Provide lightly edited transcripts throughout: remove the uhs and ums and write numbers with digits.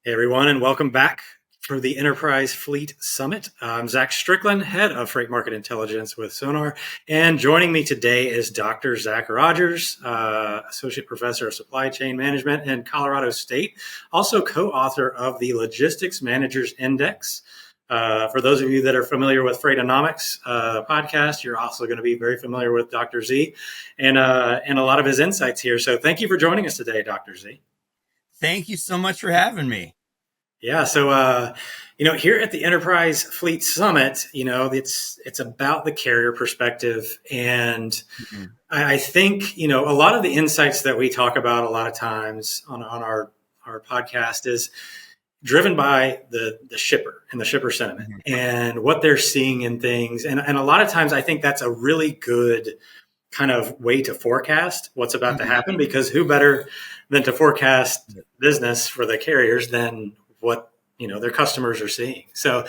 Hey everyone, and welcome back for the Enterprise Fleet Summit. I'm Zach Strickland, head of Freight Market Intelligence with Sonar, and joining me today is Dr. Zac Rogers, Associate Professor of Supply Chain Management in Colorado State, also co-author of the Logistics Managers Index. For those of you that are familiar with Freightonomics podcast, you're also going to be very familiar with Dr. Z and a lot of his insights here. So thank you for joining us today, Dr. Z. Thank you so much for having me. Yeah, so here at the Enterprise Fleet Summit, it's about the carrier perspective, and I think a lot of the insights that we talk about a lot of times on our podcast is driven by the shipper and the shipper sentiment and what they're seeing in things, and a lot of times I think that's a really good kind of way to forecast what's about to happen, because who better than to forecast business for the carriers than what their customers are seeing. So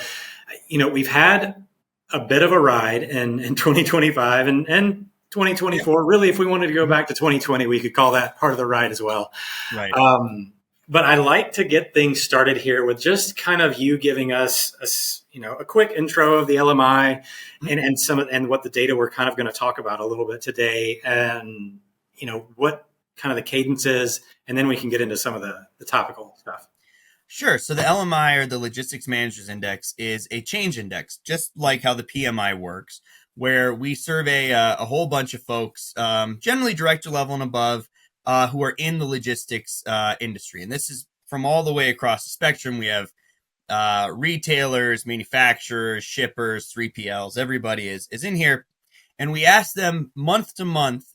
we've had a bit of a ride in 2025 and 2024. Really, if we wanted to go back to 2020, we could call that part of the ride as well. Right. But I like to get things started here with just kind of you giving us a quick intro of the LMI and what the data we're kind of going to talk about a little bit today, and what kind of the cadence is, and then we can get into some of the topical stuff. Sure. So the LMI, or the Logistics Managers Index, is a change index, just like how the PMI works, where we survey a whole bunch of folks, generally director level and above, who are in the logistics industry. And this is from all the way across the spectrum. We have retailers, manufacturers, shippers, 3PLs. Everybody is in here. And we ask them month to month,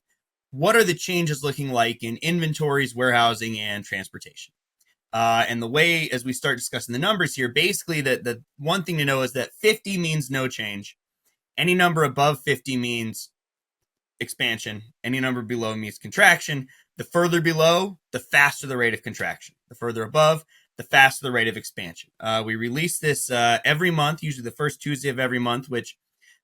what are the changes looking like in inventories, warehousing, and transportation? And the way, as we start discussing the numbers here, basically the one thing to know is that 50 means no change. Any number above 50 means expansion. Any number below means contraction. The further below, the faster the rate of contraction. The further above, the faster the rate of expansion. We release this every month, usually the first Tuesday of every month, which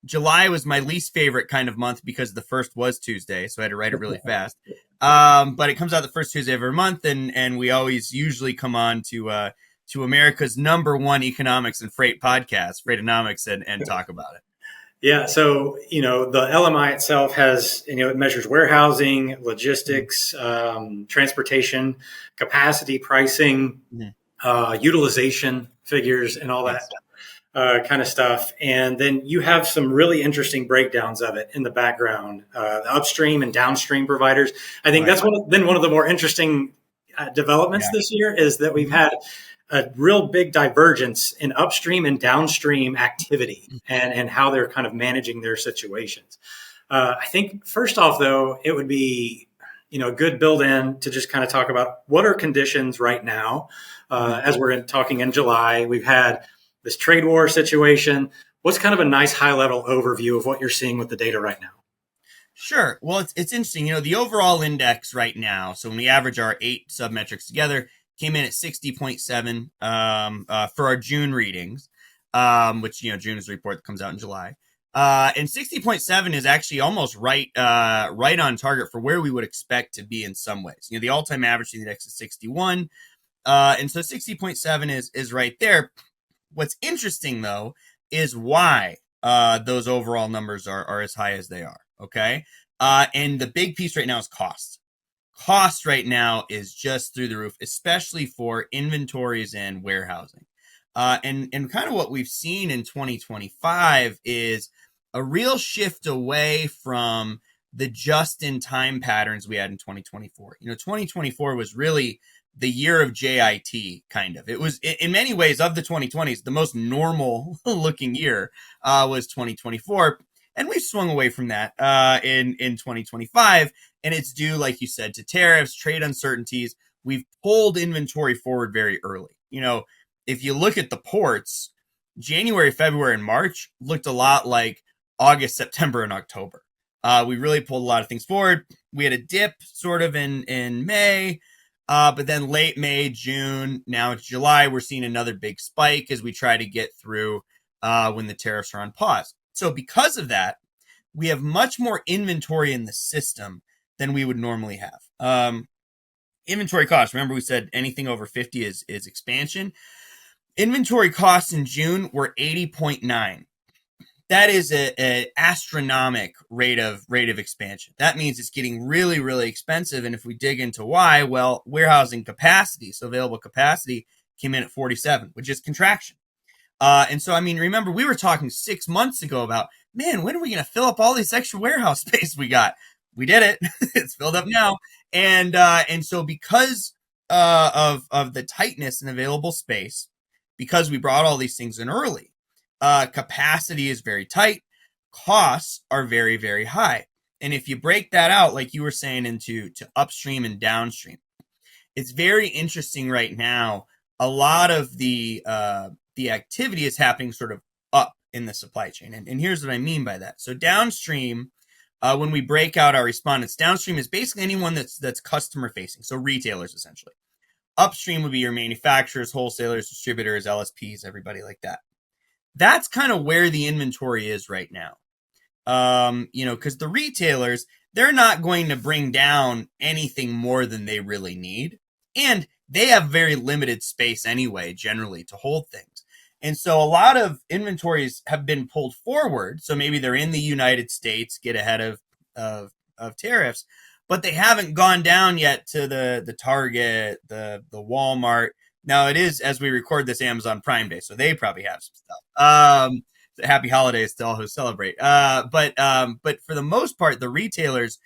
July was my least favorite kind of month because the first was Tuesday, so I had to write it really fast. But it comes out the first Tuesday of every month, and we always usually come on to America's #1 economics and freight podcast, Freightonomics, and talk about it. Yeah, so the LMI itself has it measures warehousing, logistics, transportation, capacity, pricing, utilization figures, and all that kind of stuff. And then you have some really interesting breakdowns of it in the background, the upstream and downstream providers. I think that's been one of the more interesting developments this year, is that we've had a real big divergence in upstream and downstream activity and how they're kind of managing their situations. I think first off, though, it would be a good build in to just kind of talk about what are conditions right now. As we're talking in July, we've had this trade war situation. What's kind of a nice high level overview of what you're seeing with the data right now? Sure. Well, it's interesting. The overall index right now, so when we average our 8 submetrics together, came in at 60.7 for our June readings, which, June is the report that comes out in July. And 60.7 is actually almost right on target for where we would expect to be in some ways. The all-time average index is 61. And so 60.7 is right there. What's interesting, though, is why those overall numbers are as high as they are, okay? And the big piece right now is cost. Cost right now is just through the roof, especially for inventories and warehousing. And kind of what we've seen in 2025 is a real shift away from the just-in-time patterns we had in 2024. 2024 was really the year of JIT, kind of. It was, in many ways, of the 2020s, the most normal-looking year was 2024. And we've swung away from that in 2025. And it's due, like you said, to tariffs, trade uncertainties. We've pulled inventory forward very early. If you look at the ports, January, February, and March looked a lot like August, September, and October. We really pulled a lot of things forward. We had a dip sort of in May, but then late May, June, now it's July, we're seeing another big spike as we try to get through when the tariffs are on pause. So because of that, we have much more inventory in the system than we would normally have. Inventory costs. Remember, we said anything over 50 is expansion. Inventory costs in June were 80.9. That is an astronomic rate of expansion. That means it's getting really, really expensive. And if we dig into why, well, warehousing capacity, so available capacity, came in at 47, which is contraction. And so, I mean, remember, we were talking 6 months ago about, man, when are we going to fill up all this extra warehouse space we got? We did it. It's filled up now. And so because of the tightness in available space, because we brought all these things in early, capacity is very tight. Costs are very, very high. And if you break that out, like you were saying, into upstream and downstream, it's very interesting right now. A lot of the activity is happening sort of up in the supply chain. And here's what I mean by that. So downstream, when we break out our respondents, downstream is basically anyone that's customer facing. So retailers, essentially. Upstream would be your manufacturers, wholesalers, distributors, LSPs, everybody like that. That's kind of where the inventory is right now. Because the retailers, they're not going to bring down anything more than they really need. And they have very limited space anyway, generally, to hold things. And so a lot of inventories have been pulled forward. So maybe they're in the United States, get ahead of tariffs, but they haven't gone down yet to the Target, the Walmart. Now it is, as we record this, Amazon Prime Day, so they probably have some stuff. Happy holidays to all who celebrate. But for the most part, the retailers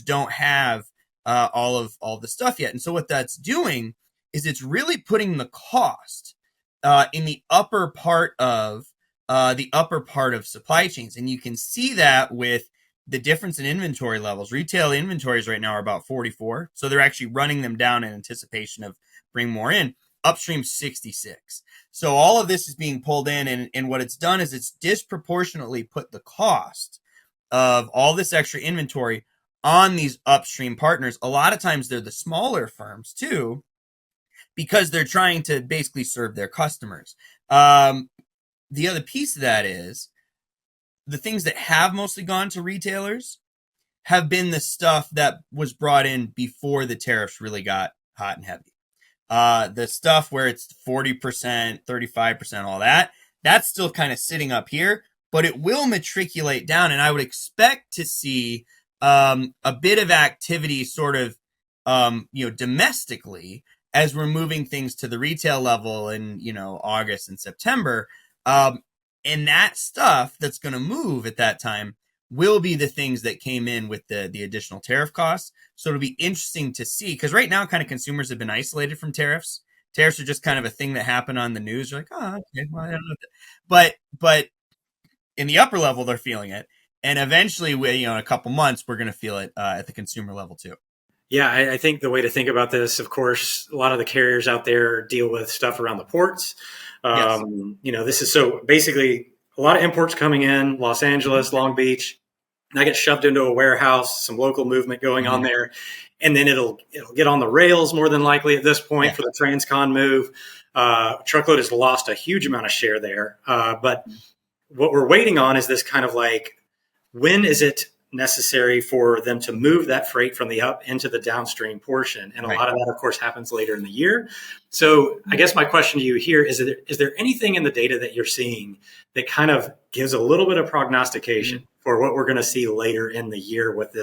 don't have all the stuff yet. And so what that's doing is it's really putting the cost in the upper part of supply chains. And you can see that with the difference in inventory levels. Retail inventories right now are about 44. So they're actually running them down in anticipation of bring more in. Upstream 66. So all of this is being pulled in, and what it's done is it's disproportionately put the cost of all this extra inventory on these upstream partners. A lot of times they're the smaller firms too, because they're trying to basically serve their customers. The other piece of that is the things that have mostly gone to retailers have been the stuff that was brought in before the tariffs really got hot and heavy. The stuff where it's 40%, 35%, all that's still kind of sitting up here, but it will matriculate down. And I would expect to see a bit of activity sort of, domestically as we're moving things to the retail level in, August and September. And that stuff that's going to move at that time will be the things that came in with the additional tariff costs. So it'll be interesting to see, because right now kind of consumers have been isolated from tariffs. Tariffs are just kind of a thing that happened on the news. You're like, oh, okay, well, I don't know. But in the upper level, they're feeling it. And eventually, in a couple months, we're going to feel it at the consumer level too. Yeah, I think the way to think about this, of course, a lot of the carriers out there deal with stuff around the ports. Yes. This is so basically a lot of imports coming in, Los Angeles, Long Beach. That gets shoved into a warehouse, some local movement going on there. And then it'll get on the rails more than likely at this point for the Transcon move. Truckload has lost a huge amount of share there. But what we're waiting on is this kind of like, when is it necessary for them to move that freight from the up into the downstream portion? And a lot of that, of course, happens later in the year. So I guess my question to you here is there anything in the data that you're seeing that kind of gives a little bit of prognostication for what we're going to see later in the year with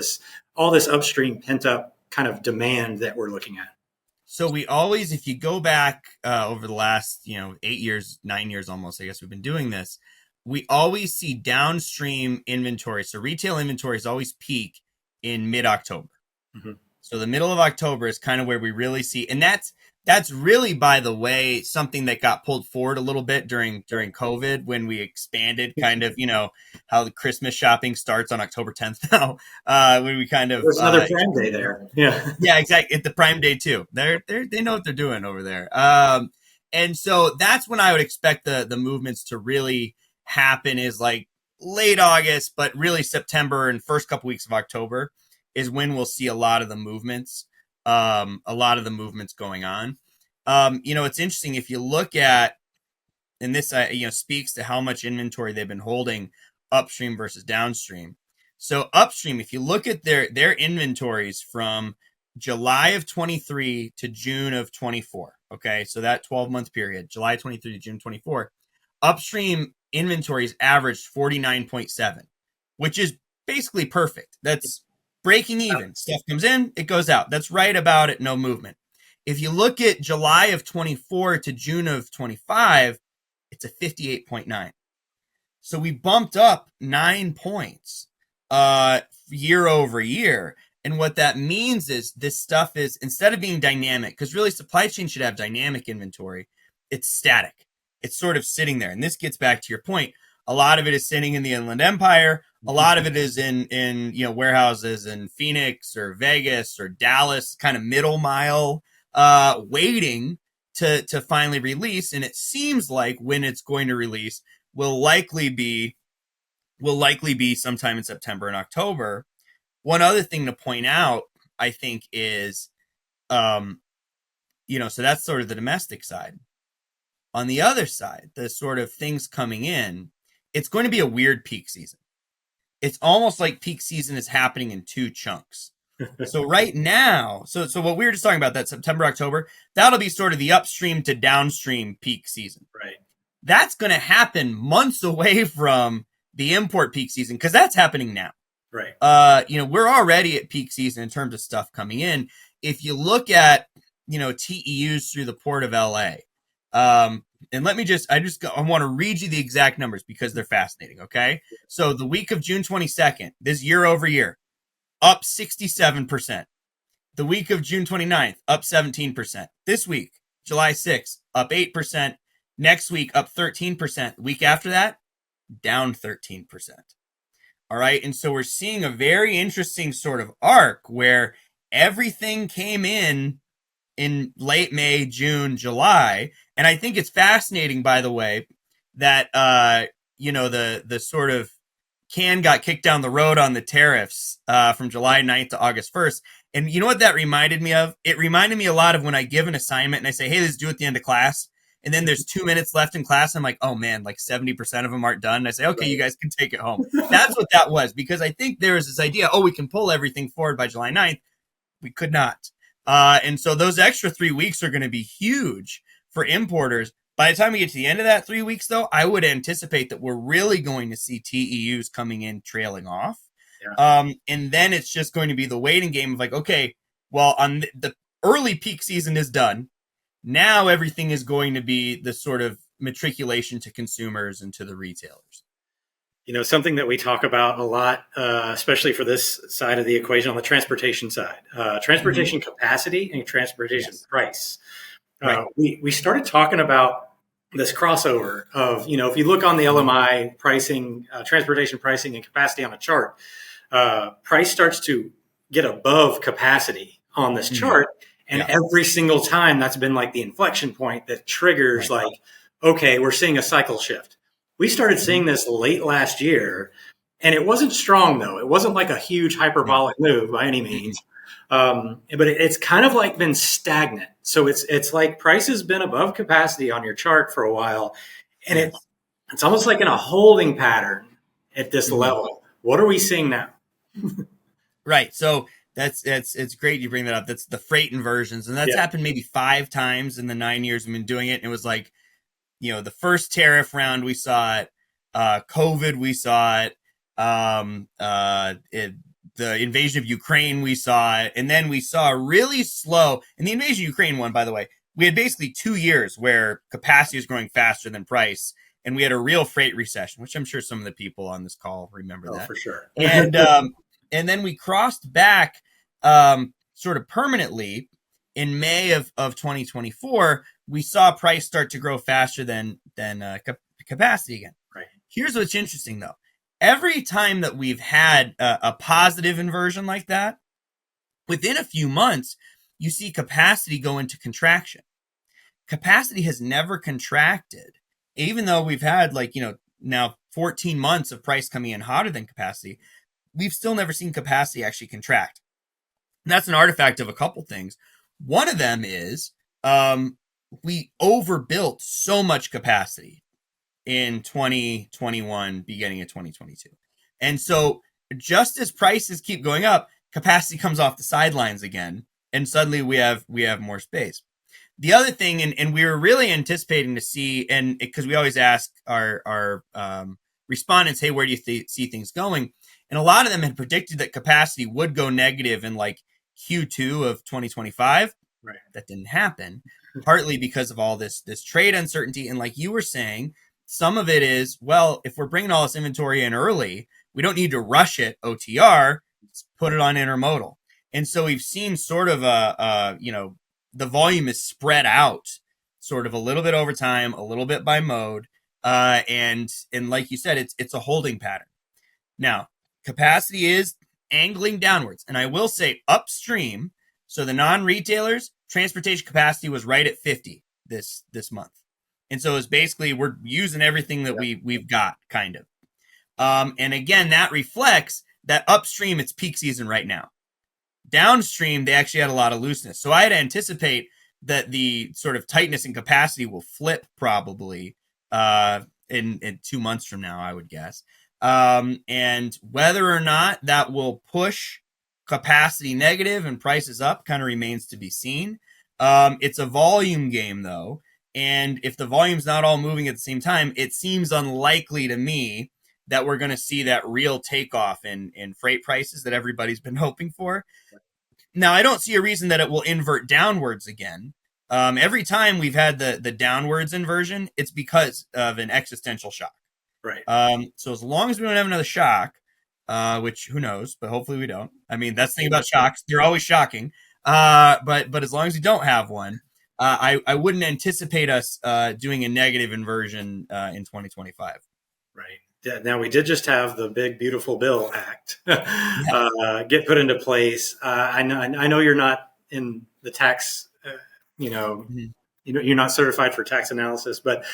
all this upstream pent up kind of demand that we're looking at? So we always, if you go back over the last, 8 years, 9 years almost, I guess we've been doing this, we always see downstream inventory. So retail inventories always peak in mid-October. Mm-hmm. So the middle of October is kind of where we really see, and that's really, by the way, something that got pulled forward a little bit during COVID when we expanded kind of, how the Christmas shopping starts on October 10th now. When we kind of there's another Prime Day there. Yeah. Yeah, exactly. It's the Prime Day too. They know what they're doing over there. And so that's when I would expect the movements to really happen, is like late August, but really September and first couple weeks of October is when we'll see a lot of the movements going on. It's interesting if you look at, and this speaks to how much inventory they've been holding upstream versus downstream. So upstream, if you look at their inventories from July of 23 to June of 24. Okay, so that 12-month period, July 23 to June 24, upstream inventories averaged 49.7, which is basically perfect. That's breaking even. Stuff comes in, it goes out. That's right about it, no movement. If you look at July of 24 to June of 25, it's a 58.9. So we bumped up 9 points year over year. And what that means is this stuff is, instead of being dynamic, because really supply chain should have dynamic inventory, it's static. It's sort of sitting there. And this gets back to your point. A lot of it is sitting in the Inland Empire. A lot of it is in warehouses in Phoenix or Vegas or Dallas, kind of middle mile, waiting to finally release. And it seems like when it's going to release will likely be sometime in September and October. One other thing to point out, I think, is, so that's sort of the domestic side. On the other side, the sort of things coming in, it's going to be a weird peak season. It's almost like peak season is happening in two chunks. So right now, so what we were just talking about, that September, October, that'll be sort of the upstream to downstream peak season. Right. That's going to happen months away from the import peak season, because that's happening now. Right. We're already at peak season in terms of stuff coming in. If you look at, TEUs through the port of LA, and let me I want to read you the exact numbers because they're fascinating. Okay. So the week of June 22nd, this year over year, up 67%. The week of June 29th, up 17%. This week, July 6th, up 8%. Next week, up 13%. The week after that, down 13%. All right. And so we're seeing a very interesting sort of arc where everything came in late May, June, July. And I think it's fascinating, by the way, that, the sort of can got kicked down the road on the tariffs from July 9th to August 1st. And you know what that reminded me of? It reminded me a lot of when I give an assignment and I say, hey, this is due at the end of class. And then there's 2 minutes left in class. I'm like, oh man, like 70% of them aren't done. And I say, okay, you guys can take it home. That's what that was, because I think there is this idea, we can pull everything forward by July 9th. We could not. And so those extra 3 weeks are going to be huge for importers. By the time we get to the end of that 3 weeks, though, I would anticipate that we're really going to see TEUs coming in trailing off. Yeah. And then it's just going to be the waiting game of like, okay, well, on the early peak season is done. Now everything is going to be the sort of matriculation to consumers and to the retailers. Something that we talk about a lot, especially for this side of the equation on the transportation side, transportation capacity and transportation price. Right. We started talking about this crossover of, if you look on the LMI pricing, transportation pricing and capacity on a chart, price starts to get above capacity on this chart. And every single time that's been like the inflection point that triggers like, okay, we're seeing a cycle shift. We started seeing this late last year, and it wasn't strong though. It wasn't like a huge hyperbolic move by any means. But it's kind of like been stagnant. So it's like price has been above capacity on your chart for a while. And it's almost like in a holding pattern at this level. What are we seeing now? Right. So it's great you bring that up. That's the freight inversions. And that's happened maybe 5 times in the 9 years we've been doing it. And it was like, the first tariff round, we saw it, COVID, we saw it, the invasion of Ukraine, we saw it. And then we saw a really slow, and the invasion of Ukraine one, by the way, we had basically 2 years where capacity was growing faster than price. And we had a real freight recession, which I'm sure some of the people on this call remember that. For sure. And then we crossed back sort of permanently in May of 2024. We saw price start to grow faster than capacity again. Right. Here's what's interesting, though. Every time that we've had a positive inversion like that, within a few months, you see capacity go into contraction. Capacity has never contracted, even though we've had now 14 months of price coming in hotter than capacity. We've still never seen capacity actually contract. And that's an artifact of a couple things. One of them is we overbuilt so much capacity in 2021, beginning of 2022. And so just as prices keep going up, capacity comes off the sidelines again. and suddenly we have more space. The other thing, and we were really anticipating to see, and because we always ask our respondents, hey, where do you see things going? And a lot of them had predicted that capacity would go negative in like Q2 of 2025. Right. That didn't happen, partly because of all this trade uncertainty. And like you were saying, some of it is, well, if we're bringing all this inventory in early, we don't need to rush it OTR, let's put it on intermodal. And so we've seen sort of the volume is spread out sort of a little bit over time, a little bit by mode. And like you said, it's a holding pattern. Now, capacity is angling downwards. And I will say upstream, so the non-retailers, transportation capacity was right at 50 this month. And so it's basically we're using everything that we've got, kind of. And again, that reflects that upstream, it's peak season right now. Downstream, they actually had a lot of looseness. So I had to anticipate that the sort of tightness in capacity will flip probably in 2 months from now, I would guess. And whether or not that will push capacity negative and prices up kind of remains to be seen. It's a volume game, though. And if the volume's not all moving at the same time, it seems unlikely to me that we're going to see that real takeoff in freight prices that everybody's been hoping for. Now, I don't see a reason that it will invert downwards again. Every time we've had the downwards inversion, it's because of an existential shock. Right. So as long as we don't have another shock, which who knows, but hopefully we don't. I mean, that's the thing about shocks. They're always shocking. But as long as we don't have one, I wouldn't anticipate us doing a negative inversion in 2025. Right. Yeah, now, we did just have the big, beautiful bill act get put into place. I know you're not in the tax, Mm-hmm. You're not certified for tax analysis, but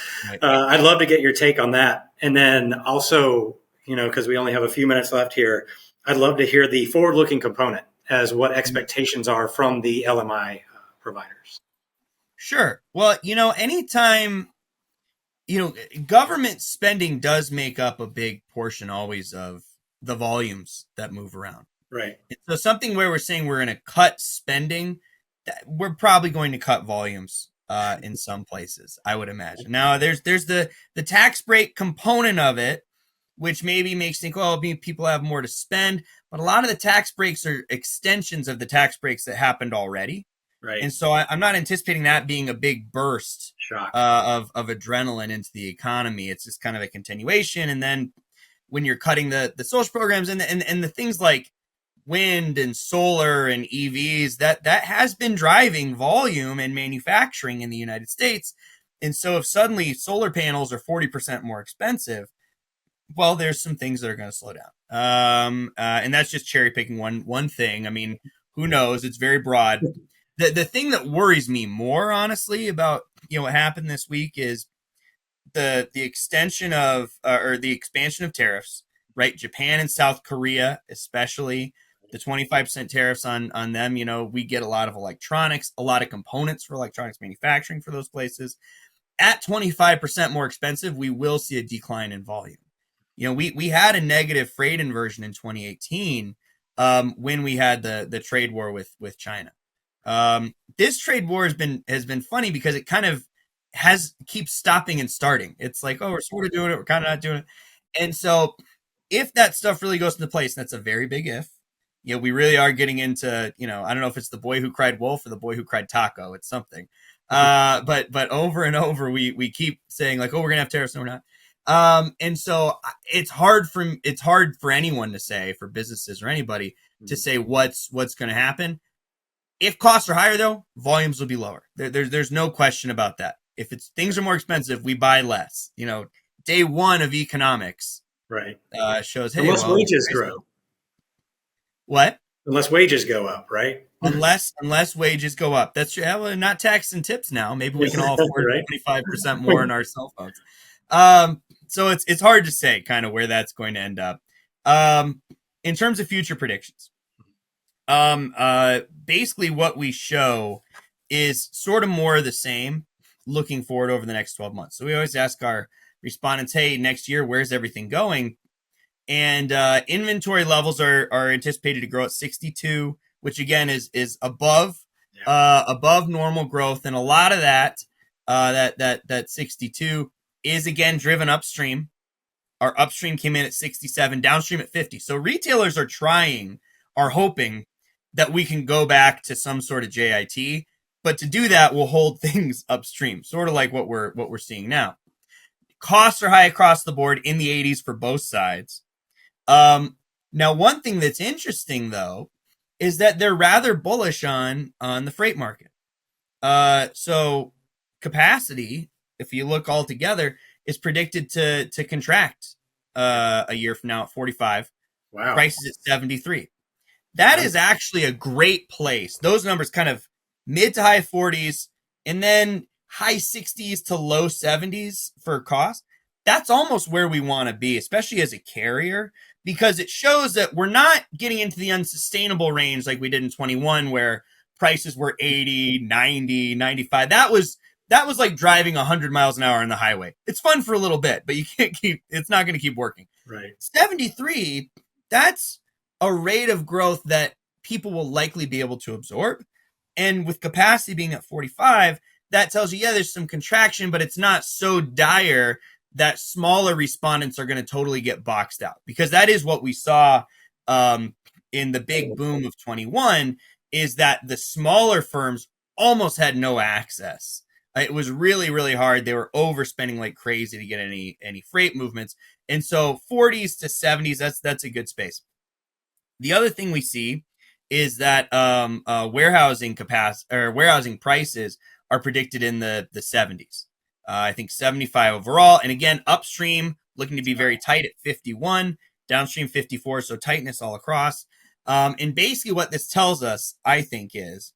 I'd love to get your take on that. And then also, because we only have a few minutes left here, I'd love to hear the forward-looking component as what expectations are from the LMI providers. Sure. Well, anytime, government spending does make up a big portion always of the volumes that move around. Right. So something where we're saying we're going to cut spending, we're probably going to cut volumes in some places, I would imagine. Now, there's the tax break component of it, which maybe makes you think, people have more to spend. But a lot of the tax breaks are extensions of the tax breaks that happened already. Right. And so I'm not anticipating that being a big burst of adrenaline into the economy. It's just kind of a continuation. And then when you're cutting the social programs and the things like wind and solar and EVs, that has been driving volume and manufacturing in the United States. And so if suddenly solar panels are 40% more expensive, well, there's some things that are going to slow down. And that's just cherry picking one thing. I mean, who knows? It's very broad. The thing that worries me more, honestly, about what happened this week is the extension of or the expansion of tariffs. Right, Japan and South Korea, especially the 25% tariffs on them. We get a lot of electronics, a lot of components for electronics manufacturing for those places. At 25% more expensive, we will see a decline in volume. We had a negative freight inversion in 2018 when we had the trade war with China. This trade war has been funny because it kind of keeps stopping and starting. It's like, we're sort of doing it, we're kind of not doing it. And so if that stuff really goes into place, and that's a very big if, we really are getting into, I don't know if it's the boy who cried wolf or the boy who cried taco. It's something. But over and over, we keep saying we're going to have tariffs. No, we're not. And so it's hard for anyone to say, for businesses or anybody to say what's going to happen. If costs are higher, though, volumes will be lower. There's no question about that. If things are more expensive, we buy less. Day one of economics, right? Shows unless wages grow. What? Unless wages go up, right? Unless wages go up. That's true. Well, not tax and tips now. Maybe we can all afford 25% more on our cell phones. So it's hard to say kind of where that's going to end up. In terms of future predictions. Basically what we show is sort of more of the same looking forward over the next 12 months. So we always ask our respondents, hey, next year, where's everything going? And inventory levels are anticipated to grow at 62, which again is above above normal growth, and a lot of that, that 62 is again driven upstream. Our upstream came in at 67, downstream at 50. So retailers are hoping that we can go back to some sort of JIT, but to do that, we'll hold things upstream, sort of like what we're seeing now. Costs are high across the board in the 80s for both sides. Now, one thing that's interesting though is that they're rather bullish on the freight market. So capacity, if you look all together, is predicted to contract a year from now at 45. Wow. Prices at 73. That is actually a great place. Those numbers kind of mid to high 40s and then high 60s to low 70s for cost. That's almost where we want to be, especially as a carrier, because it shows that we're not getting into the unsustainable range like we did in 21 where prices were 80, 90, 95. That was like driving 100 miles an hour on the highway. It's fun for a little bit, but it's not going to keep working. Right. 73, that's a rate of growth that people will likely be able to absorb. And with capacity being at 45, that tells you, there's some contraction, but it's not so dire that smaller respondents are going to totally get boxed out, because that is what we saw in the big boom of 21, is that the smaller firms almost had no access. It was really, really hard. They were overspending like crazy to get any freight movements. And so 40s to 70s, that's a good space. The other thing we see is that warehousing capacity or warehousing prices are predicted in the 70s. I think 75 overall. And again, upstream looking to be very tight at 51, downstream 54. So tightness all across. And basically what this tells us, I think, is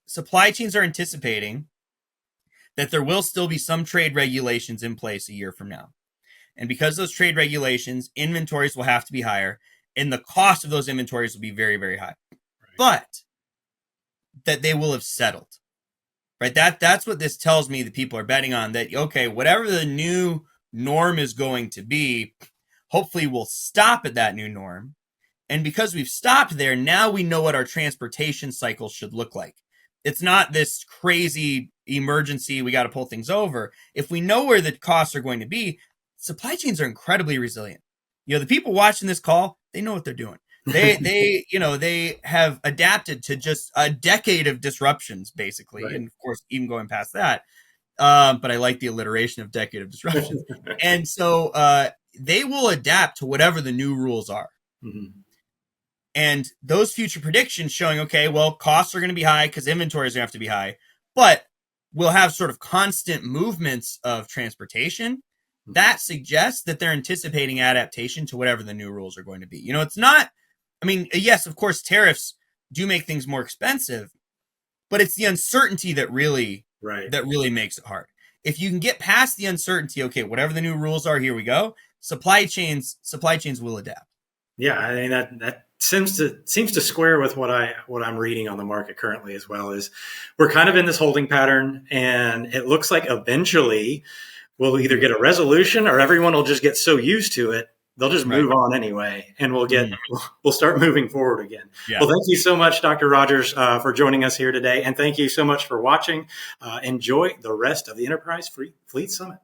supply chains are anticipating that there will still be some trade regulations in place a year from now. And because those trade regulations, inventories will have to be higher, and the cost of those inventories will be very, very high. Right. But that they will have settled. Right? That's what this tells me that people are betting on, that, okay, whatever the new norm is going to be, hopefully we'll stop at that new norm. And because we've stopped there, now we know what our transportation cycle should look like. It's not this crazy emergency, we got to pull things over. If we know where the costs are going to be, supply chains are incredibly resilient. The people watching this call, they know what they're doing. They have adapted to just a decade of disruptions, basically. Right. And of course, even going past that. But I like the alliteration of decade of disruptions. And so they will adapt to whatever the new rules are. Mm-hmm. And those future predictions showing, okay, well, costs are going to be high because inventories are going to have to be high, but we'll have sort of constant movements of transportation. That suggests that they're anticipating adaptation to whatever the new rules are going to be. It's not, yes, of course, tariffs do make things more expensive, but it's the uncertainty that really makes it hard. If you can get past the uncertainty, okay, whatever the new rules are, here we go. Supply chains will adapt. Yeah, that seems to square with what I'm reading on the market currently as well. Is we're kind of in this holding pattern, and it looks like eventually we'll either get a resolution or everyone will just get so used to it they'll just move on anyway, and we'll start moving forward again. Yeah. Well, thank you so much, Dr. Rogers, for joining us here today, and thank you so much for watching. Enjoy the rest of the Enterprise Fleet Summit.